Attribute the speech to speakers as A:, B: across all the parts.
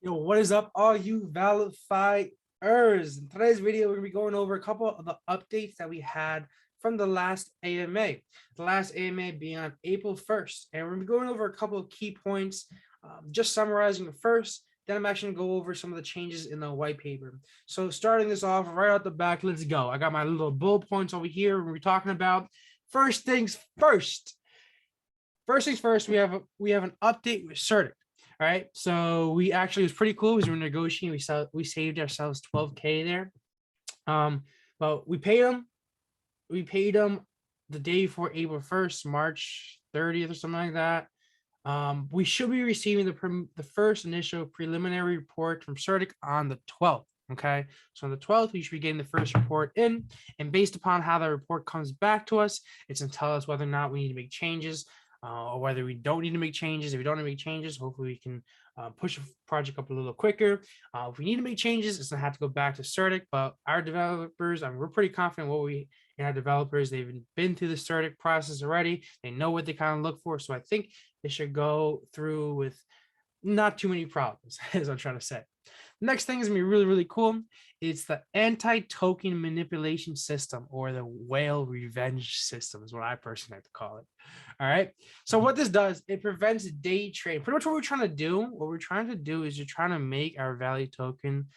A: Yo, what is up, all you ValiFiers? In today's video, we're gonna be going over a couple of the updates that we had from the last AMA. The last AMA being on April 1st, and we're gonna be going over a couple of key points, just summarizing it first. Then I'm actually gonna go over some of the changes in the white paper. So starting this off right out the back, let's go. I got my little bullet points over here. We're talking about first things first. First things first, we have an update with Certik. All right, so we actually, it was pretty cool because we were negotiating. We saved ourselves 12K there. But we paid them. We paid them the day before April 1st, March 30th or something like that. We should be receiving the first initial preliminary report from Certik on the 12th. Okay, so on the 12th, we should be getting the first report in, and based upon how the report comes back to us, it's going to tell us whether or not we need to make changes. Or whether we don't need to make changes. If we don't need to make changes, hopefully we can push the project up a little quicker. If we need to make changes, it's gonna have to go back to Certik. But our developers, we're pretty confident in our developers. They've been through the Certik process already. They know what they kind of look for. So I think they should go through with not too many problems, as I'm trying to say. The next thing is gonna be really, really cool. It's the anti-token manipulation system, or the whale revenge system is what I personally like to call it. All right. So what this does, it prevents day trade. Pretty much what we're trying to do, is you're trying to make our value token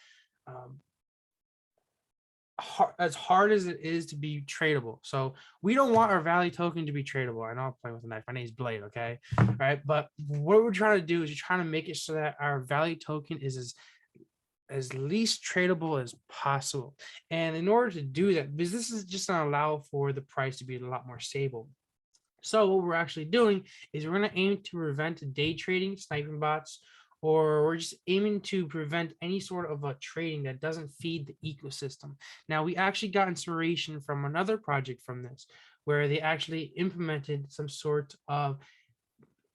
A: as hard as it is to be tradable. So we don't want our value token to be tradable. I know I'm playing with a knife. My name is Blade. Okay. All right. But what we're trying to do is you're trying to make it so that our value token is as least tradable as possible. And in order to do that, because this is just going to allow for the price to be a lot more stable. So what we're actually doing is we're going to aim to prevent day trading, sniping bots, or we're just aiming to prevent any sort of a trading that doesn't feed the ecosystem. Now, we actually got inspiration from another project from this, where they actually implemented some sort of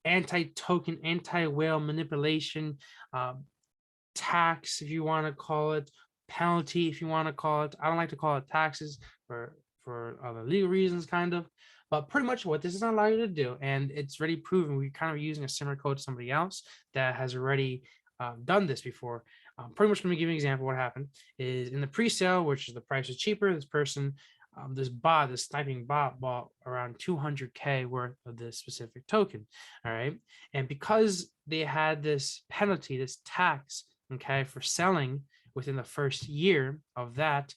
A: anti-token, anti-whale manipulation, tax, if you want to call it, penalty, if you want to call it. I don't like to call it taxes for other legal reasons, kind of. But pretty much what this is going to allow you to do, and it's already proven, we're kind of using a similar code to somebody else that has already done this before. Pretty much going to give you an example. What happened is in the pre-sale, which is the price is cheaper, this person, this sniping bot bought around 200K worth of this specific token. All right. And because they had this penalty, this tax, okay, for selling within the first year of that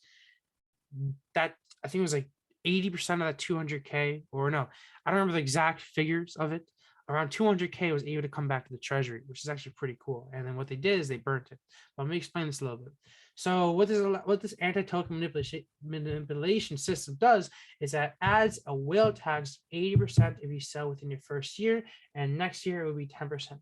A: I think it was like 80% of that 200K, or no, I don't remember the exact figures of it. Around 200K was able to come back to the treasury, which is actually pretty cool. And then what they did is they burnt it. But let me explain this a little bit. So what this anti-token manipulation system does is that adds a whale tax 80% if you sell within your first year, and next year it will be 10%.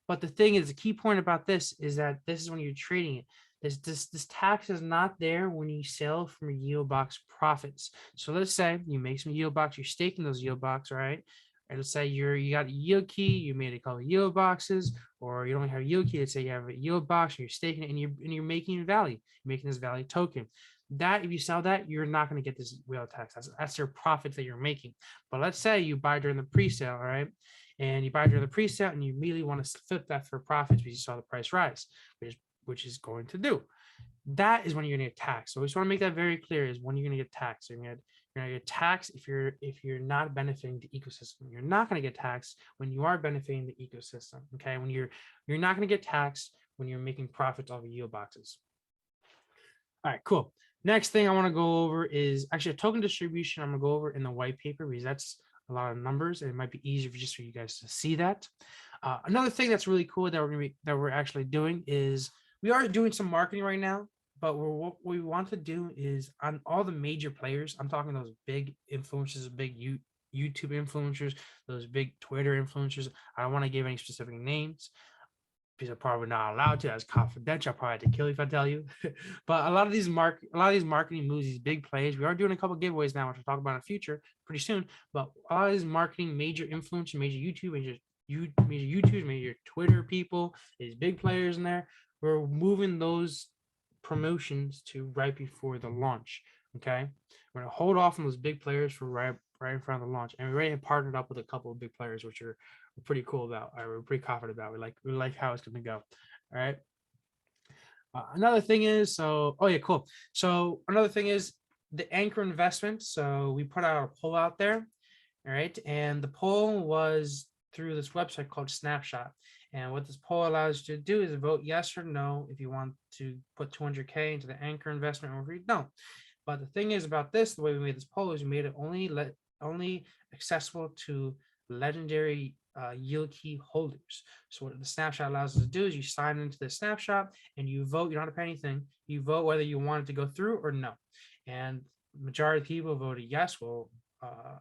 A: But the thing is, the key point about this is that this is when you're trading it. This tax is not there when you sell from YieldBox profits. So let's say you make some YieldBox, you're staking those YieldBox, right? And let's say you got a yield key, you made a couple of YieldBoxes, or you don't have a yield key. Let's say you have a YieldBox and you're staking it, and you're making value, you're making this value token. That if you sell that, you're not going to get this whale tax. That's your profit that you're making. But let's say you buy during the pre-sale, all right? And you buy during the pre-sale and you immediately want to flip that for profits because you saw the price rise, which is going to do. That is when you're going to get taxed. So we just want to make that very clear, is when you're going to get taxed. You're going to get taxed if you're not benefiting the ecosystem. You're not going to get taxed when you are benefiting the ecosystem. Okay, when you're not going to get taxed when you're making profits off of YieldBoxes. All right, cool. Next thing I want to go over is actually a token distribution. I'm going to go over in the white paper because that's a lot of numbers, and it might be easier just for you guys to see that. Another thing that's really cool that we're actually doing is we are doing some marketing right now, but what we want to do is on all the major players. I'm talking those big influencers, big YouTube influencers, those big Twitter influencers. I don't want to give any specific names because I'm probably not allowed to. That's confidential. I'll probably have to kill you if I tell you. But a lot of these marketing moves, these big plays, we are doing a couple of giveaways now, which we'll talk about in the future pretty soon. But a lot of these marketing, major influencers, major YouTubers, major Twitter people, these big players in there, we're moving those promotions to right before the launch. Okay, we're gonna hold off on those big players for right in front of the launch, and we already have partnered up with a couple of big players, which are pretty cool about. We're pretty confident about. We like how it's going to go. All right. Another thing is, so, oh yeah, cool. So another thing is the anchor investment. So we put out a poll out there, all right, and the poll was through this website called Snapshot. And what this poll allows you to do is vote yes or no if you want to put 200K into the anchor investment or if you don't. But the thing is about this, the way we made this poll is we made it only accessible to legendary yield key holders. So what the snapshot allows us to do is you sign into the snapshot and you vote. You don't have to pay anything. You vote whether you want it to go through or no. And majority of people voted yes. Well,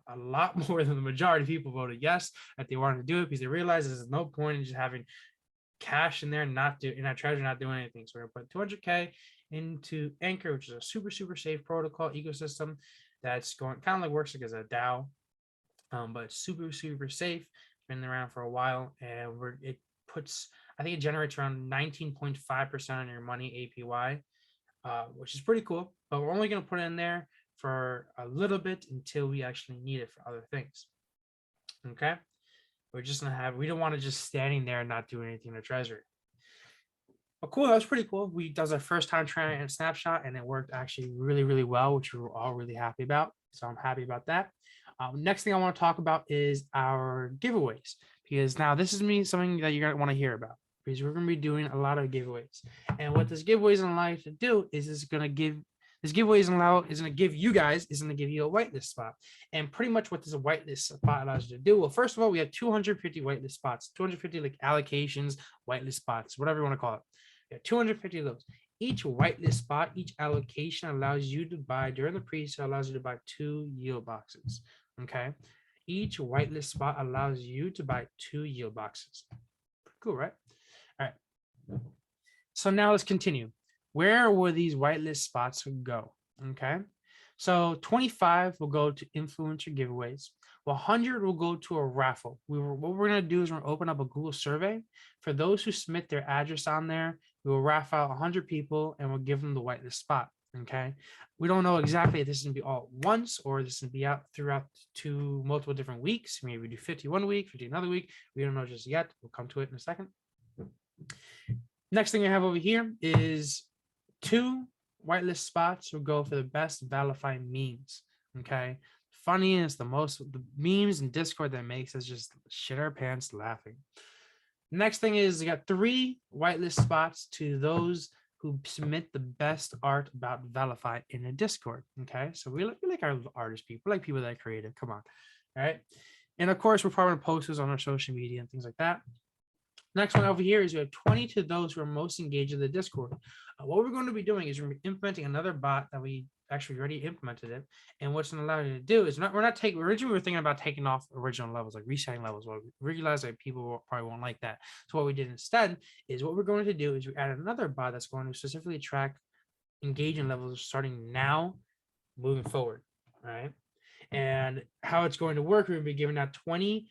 A: a lot more than the majority of people voted yes that they wanted to do it because they realized there's no point in just having cash in there and not do in our treasury, not doing anything. So we're gonna put 200K into Anchor, which is a super safe protocol ecosystem that's going kind of like works like as a DAO, but it's super safe. It's been around for a while, and it puts, I think it generates around 19.5% on your money APY, which is pretty cool. But we're only going to put it in there for a little bit until we actually need it for other things. Okay, we're just gonna have, we don't want to just standing there and not doing anything in the treasury. But cool, that was pretty cool. That was our first time trying a snapshot, and it worked actually really well, which we were all really happy about. So I'm happy about that. Next thing I want to talk about is our giveaways, because now this is something that you're gonna want to hear about, because we're gonna be doing a lot of giveaways. And what this giveaway is gonna allow you to do is it's gonna give is going to give you guys is going to give you a whitelist spot. And pretty much what this whitelist spot allows you to do. Well, first of all, we have 250 whitelist spots, 250 like allocations, whitelist spots, whatever you want to call it. We have 250 of those. Each whitelist spot, each allocation allows you to buy during the pre-sale, allows you to buy 2 yield boxes. Okay. Each whitelist spot allows you to buy 2 yield boxes. Cool, right? All right. So now let's continue. Where will these whitelist spots go? Okay. So 25 will go to influencer giveaways. 100 will go to a raffle. What we're going to do is we're going to open up a Google survey. For those who submit their address on there, we will raffle out 100 people and we'll give them the whitelist spot. Okay. We don't know exactly if this is going to be all at once or this is going to be out throughout multiple different weeks. Maybe we do 50 one week, 50 another week. We don't know just yet. We'll come to it in a second. Next thing I have over here is 2 whitelist spots will go for the best ValiFi memes. Okay. Funniest, the memes in Discord that makes us just shit our pants laughing. Next thing is we got 3 whitelist spots to those who submit the best art about ValiFi in a Discord. Okay. So we like our artist people, like people that are creative. Come on. All right. And of course, we're probably going to post those on our social media and things like that. Next one over here is we have 20 to those who are most engaged in the Discord. What we're going to be doing is we're implementing another bot that we actually already implemented it. And what's going to allow you to do is originally we were thinking about taking off original levels, like resetting levels. Well, we realized that people probably won't like that. So what we did instead is what we're going to do is we add another bot that's going to specifically track engagement levels starting now, moving forward. All right. And how it's going to work, we're going to be giving out 20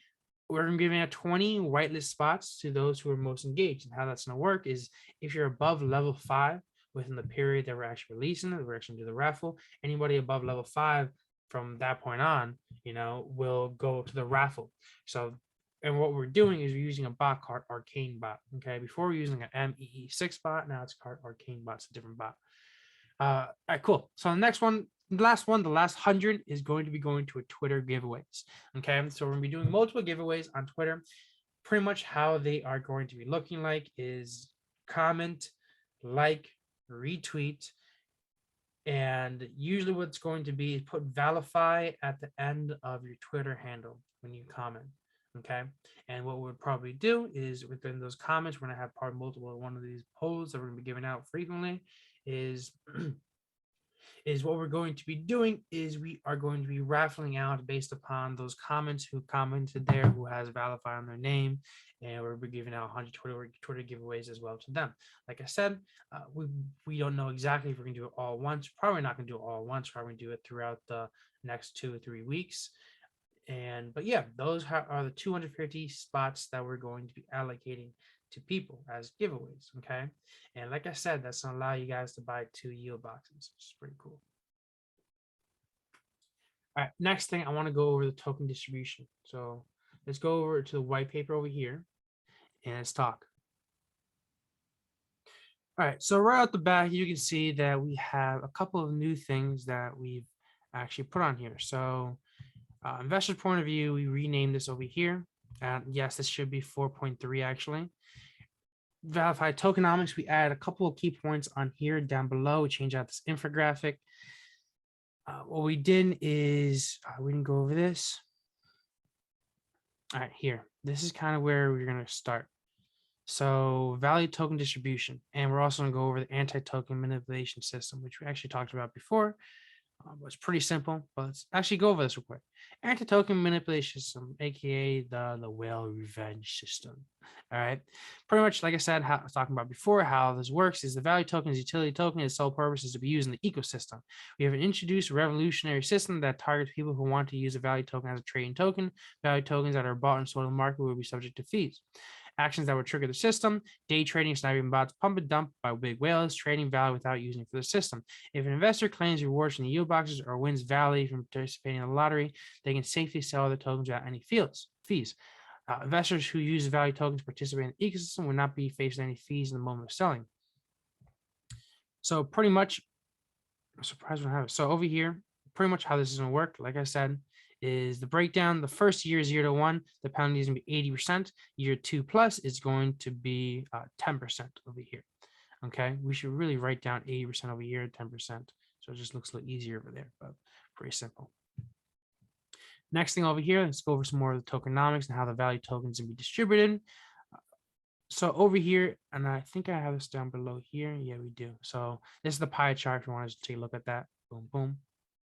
A: whitelist spots to those who are most engaged. And how that's going to work is if you're above level 5 within the period that we're actually releasing it, we're actually going to do the raffle. Anybody above level 5 from that point on, will go to the raffle. So, and what we're doing is we're using a bot called Arcane Bot. Okay. Before we're using an MEE6 bot, now it's called Arcane Bot. It's a different bot. All right, cool. So the next one, the last 100 is going to be going to a Twitter giveaways. Okay, so we're gonna be doing multiple giveaways on Twitter. Pretty much how they are going to be looking like is comment, like, retweet, and usually what's going to be is put ValiFi at the end of your Twitter handle when you comment. Okay, and what we'll probably do is within those comments, we're gonna have part multiple one of these polls that we're gonna be giving out frequently. Is what we're going to be doing is we are going to be raffling out based upon those comments who commented there, who has ValiFi on their name, and we'll be giving out 100 Twitter giveaways as well to them. Like I said, we don't know exactly if we're going to do it all once. Probably not going to do it all once. Probably going to do it throughout the next 2 or 3 weeks. But yeah, those are the 250 spots that we're going to be allocating to people as giveaways. Okay, and like I said, that's gonna allow you guys to buy 2 yield boxes, which is pretty cool. All right, next thing I want to go over the token distribution. So let's go over to the white paper over here and let's talk. All right, so right out the bat, you can see that we have a couple of new things that we've actually put on here. So investor point of view, we renamed this over here. Yes, this should be 4.3 actually. ValiFi tokenomics, we add a couple of key points on here down below. We change out this infographic. What we did is we didn't go over this. All right, here. This is kind of where we're going to start. So value token distribution, and we're also going to go over the anti-token manipulation system, which we actually talked about before. It's pretty simple, but let's actually go over this real quick. Anti-token manipulation system, aka the whale revenge system. All right, pretty much like I said, how I was talking about before, how this works is the value token is utility token. Its sole purpose is to be used in the ecosystem. We have introduced a revolutionary system that targets people who want to use a value token as a trading token. Value tokens that are bought and sold in the market will be subject to fees. Actions that would trigger the system: day trading, sniping bots, pump and dump by big whales, trading value without using it for the system. If an investor claims rewards from the yield boxes or wins value from participating in the lottery, they can safely sell the tokens without any fees. Investors who use value tokens to participate in the ecosystem will not be facing any fees in the moment of selling. So pretty much, I'm surprised we don't have it. So over here, pretty much how this is going to work, like I said, is the breakdown. The first year, 0 to 1, the penalty is going to be 80%. Year 2 plus is going to be 10% over here. Okay, we should really write down 80% over here, 10%. So it just looks a little easier over there, but pretty simple. Next thing over here, let's go over some more of the tokenomics and how the value tokens can be distributed. So over here, and I think I have this down below here. Yeah, we do. So this is the pie chart if you want to take a look at that. Boom, boom.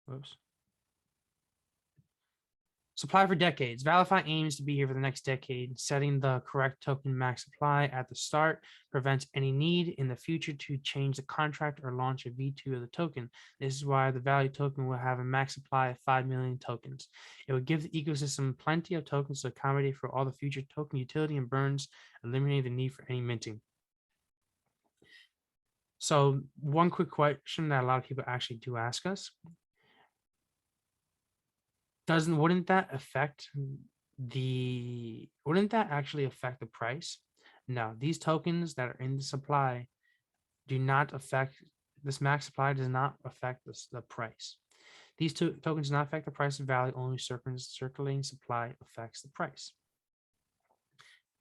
A: Whoops. Supply for decades. ValiFi aims to be here for the next decade. Setting the correct token max supply at the start prevents any need in the future to change the contract or launch a V2 of the token. This is why the value token will have a max supply of 5 million tokens. It will give the ecosystem plenty of tokens to accommodate for all the future token utility and burns, eliminating the need for any minting. So one quick question that a lot of people actually do ask us: wouldn't that actually affect the price? No, these tokens that are in the supply do not affect this max supply, does not affect the price. These two tokens do not affect the price of value, only circulating supply affects the price.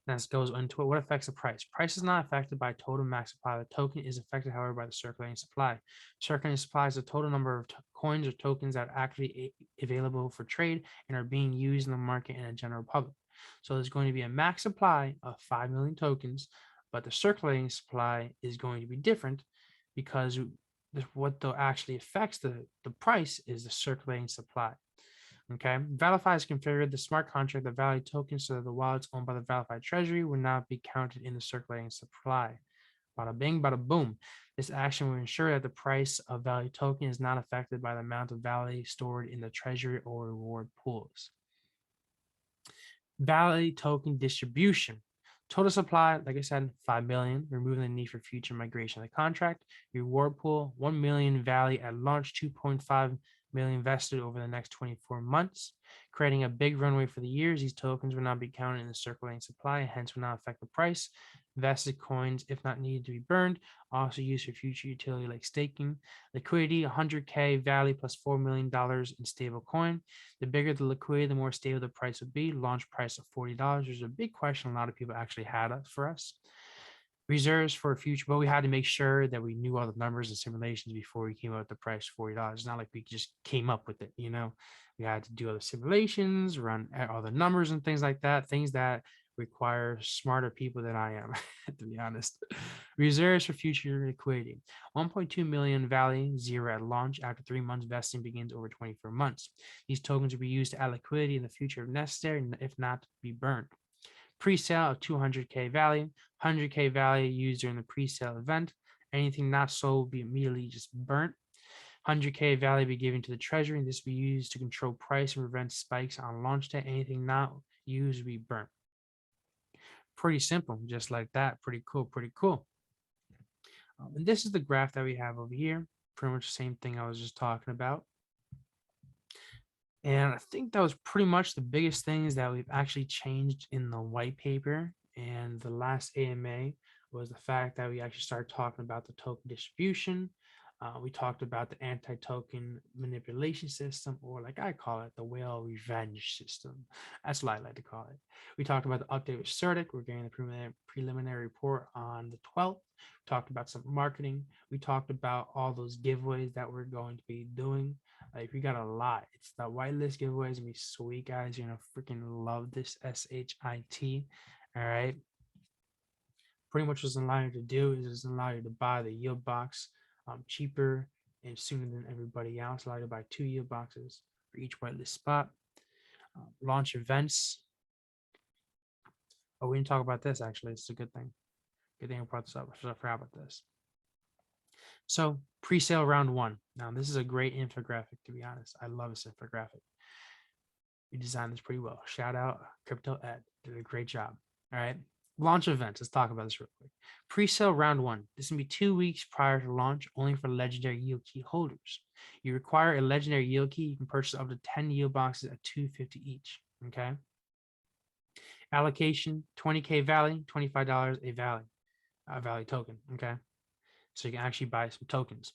A: This goes into it. What affects the price? Price is not affected by total max supply. The token is affected, however, by the circulating supply. Circulating supply is the total number of coins or tokens that are actually available for trade and are being used in the market in a general public. So there's going to be a max supply of 5 million tokens, but the circulating supply is going to be different because what actually affects the price is the circulating supply. Okay, ValiFi has configured the smart contract of value tokens so that the wallets owned by the ValiFi treasury will not be counted in the circulating supply. Bada bing, bada boom. This action will ensure that the price of value token is not affected by the amount of value stored in the treasury or reward pools. Value token distribution. Total supply, like I said, 5 million, removing the need for future migration of the contract. Reward pool, 1 million value at launch, 2.5 million invested over the next 24 months, creating a big runway for the years. These tokens will not be counted in the circulating supply, hence will not affect the price. Vested coins, if not needed to be burned, also used for future utility like staking. Liquidity, 100K value plus $4 million in stable coin. The bigger the liquidity, the more stable the price would be. Launch price of $40. There's a big question a lot of people actually had for us. Reserves for future, but we had to make sure that we knew all the numbers and simulations before we came up with the price $40. It's not like we just came up with it, you know. We had to do all the simulations, run all the numbers and things like that, things that require smarter people than I am, to be honest. Reserves for future liquidity. 1.2 million value, 0 at launch. After 3 months, vesting begins over 24 months. These tokens will be used to add liquidity in the future if necessary, and if not, be burned. Pre-sale of 200K value, 100K value used during the pre-sale event. Anything not sold will be immediately just burnt. 100K value be given to the treasury, and this will be used to control price and prevent spikes on launch day. Anything not used will be burnt. Pretty simple, just like that. Pretty cool, pretty cool. And this is the graph that we have over here. Pretty much the same thing I was just talking about. And I think that was pretty much the biggest things that we've actually changed in the white paper and the last AMA. was the fact that we actually started talking about the token distribution. We talked about the anti-token manipulation system, or like I call it, the whale revenge system. That's what I like to call it. We talked about the update with Certik. We're getting the preliminary report on the 12th. We talked about some marketing. We talked about all those giveaways that we're going to be doing. Like we got a lot. It's the whitelist giveaways. Gonna be sweet, guys. You're gonna freaking love this SHIT. All right. Pretty much what's allowing you to do is it's allow you to buy the yield box cheaper and sooner than everybody else. Allow you to buy 2 yield boxes for each whitelist spot. Launch events. Oh, we didn't talk about this actually. It's a good thing. Good thing I brought this up. I forgot about this. So pre-sale round 1. Now this is a great infographic, to be honest. I love this infographic. We designed this pretty well. Shout out Crypto Ed. Did a great job. All right. Launch events. Let's talk about this real quick. Pre-sale round 1. This is going to be 2 weeks prior to launch, only for legendary yield key holders. You require a legendary yield key. You can purchase up to 10 yield boxes at $250 each. Okay. Allocation, 20K Valley, $25 a Valley token. Okay. So you can actually buy some tokens.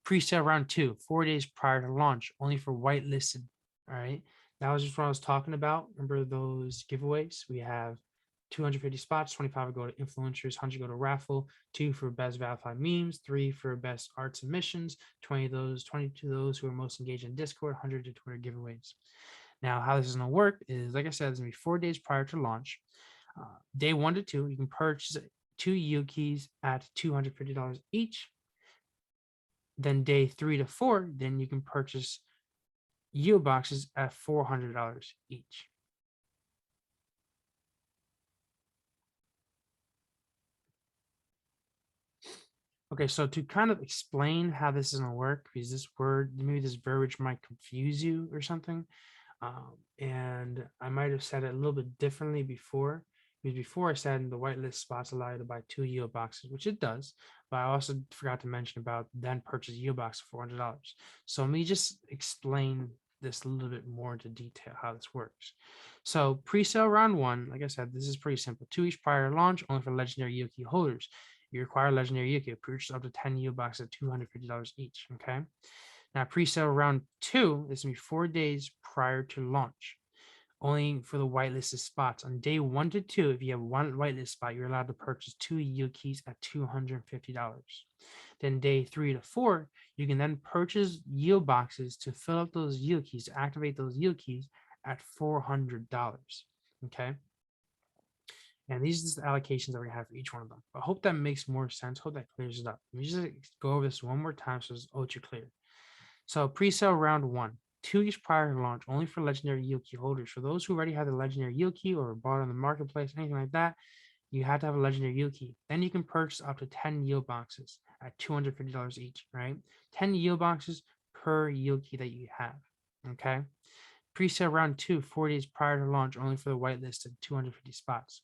A: Pre-sale round 2, 4 days prior to launch, only for whitelisted. All right. That was just what I was talking about. Remember those giveaways? We have 250 spots, 25 go to influencers, 100 go to raffle, 2 for best ValiFi memes, 3 for best art submissions, 20 to those who are most engaged in Discord, 100 to Twitter giveaways. Now, how this is going to work is, like I said, it's going to be 4 days prior to launch. Day 1 to 2, you can purchase 2 yield keys at $250 each. Then day 3 to 4, then you can purchase yield boxes at $400 each. Okay, so to kind of explain how this is going to work, because this word, maybe this verbiage might confuse you or something, and I might have said it a little bit differently before, because before I said the whitelist spots allow you to buy 2 yield boxes, which it does, but I also forgot to mention about then purchase yield box for $400. So let me just explain this a little bit more into detail how this works. So pre-sale round 1, like I said, this is pretty simple. 2 weeks prior to launch, only for legendary yield key holders. You require legendary yield key, purchase up to 10 yield boxes at $250 each. Okay. Now, pre-sale round 2 is going to be 4 days prior to launch, only for the whitelisted spots. On day 1 to 2, if you have 1 whitelist spot, you're allowed to purchase 2 yield keys at $250. Then day 3 to 4, you can then purchase yield boxes to fill up those yield keys, to activate those yield keys at $400. Okay. And these are just the allocations that we have for each one of them. I hope that makes more sense. Hope that clears it up. Let me just go over this one more time so it's ultra clear. So pre-sale round 1, 2 weeks prior to launch, only for legendary yield key holders. For those who already have the legendary yield key or bought on the marketplace, anything like that, you have to have a legendary yield key. Then you can purchase up to 10 yield boxes at $250 each, right? 10 yield boxes per yield key that you have, okay? Pre-sale round 2, 4 days prior to launch, only for the whitelisted 250 spots.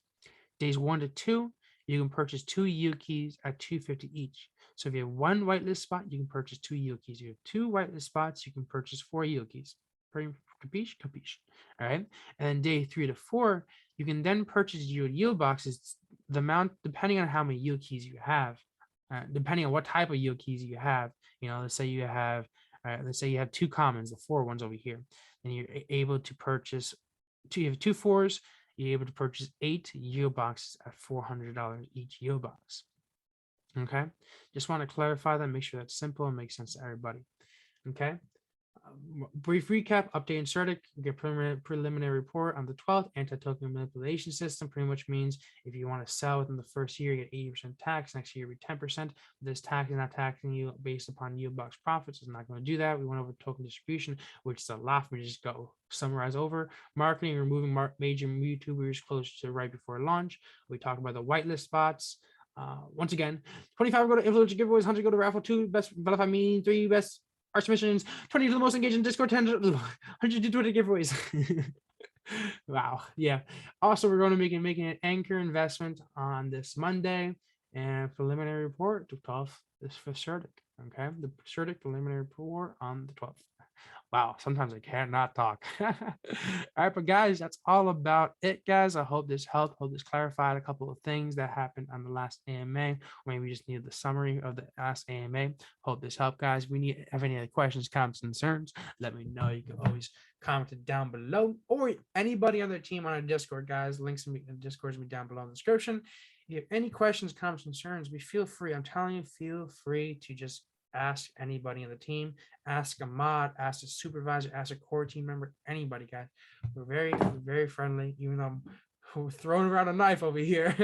A: Days 1 to 2, you can purchase 2 yield keys at $250 each. So if you have 1 whitelist spot, you can purchase 2 yield keys. You have 2 whitelist spots, you can purchase 4 yield keys. Capiche? Capiche. All right. And then day 3 to 4, you can then purchase your yield boxes. The amount, depending on how many yield keys you have, depending on what type of yield keys you have. You know, let's say you have 2 commons, the 4 ones over here, and you're able to purchase. You have 2 4s. You're able to purchase 8 yield boxes at $400 each yield box. Okay, just want to clarify that, make sure that's simple and makes sense to everybody. Okay, brief recap, update and Certik, get preliminary report on the 12th. Anti-token manipulation system pretty much means if you want to sell within the first year, you get 80% tax. Next year, you get 10%. This tax is not taxing you based upon yield box profits. It's not going to do that. We went over token distribution, which is a lot for me to just go summarize over. Marketing, removing major YouTubers close to right before launch. We talked about the whitelist spots. Once again, 25 go to influencer giveaways, 100 go to raffle, 2 best ValiFi mean, 3 best art submissions, 20 to the most engaged in Discord, 10 100 to Twitter giveaways. Wow. Yeah. Also, we're going to be making an anchor investment on this Monday, and preliminary report to 12th is for Certik. Okay, the Certik preliminary report on the 12th. Wow, sometimes I cannot talk. All right, but guys, that's all about it, guys. I hope this helped. Hope this clarified a couple of things that happened on the last AMA. Or maybe we just needed the summary of the last AMA. Hope this helped, guys. Have any other questions, comments, concerns, let me know. You can always comment it down below, or anybody on their team on our Discord, guys. Links in the Discord will be down below in the description. If you have any questions, comments, concerns, feel free. I'm telling you, feel free to just ask anybody on the team, ask a mod, ask a supervisor, ask a core team member, anybody, guys. We're very friendly, even though we're throwing around a knife over here.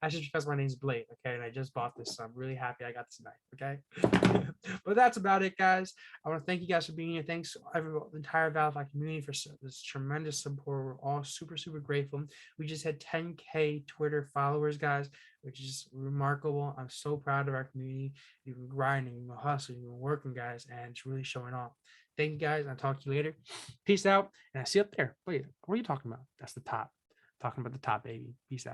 A: That's just because my name's Blade, okay? And I just bought this, so I'm really happy I got this knife, okay? But that's about it, guys. I want to thank you guys for being here. Thanks to the entire ValiFi community for this tremendous support. We're all super grateful. We just had 10K Twitter followers, guys, which is remarkable. I'm so proud of our community. You've been grinding, you've been hustling, you've been working, guys, and it's really showing off. Thank you, guys. I'll talk to you later. Peace out. And I see you up there. Wait, what are you talking about? That's the top. I'm talking about the top, baby. Peace out.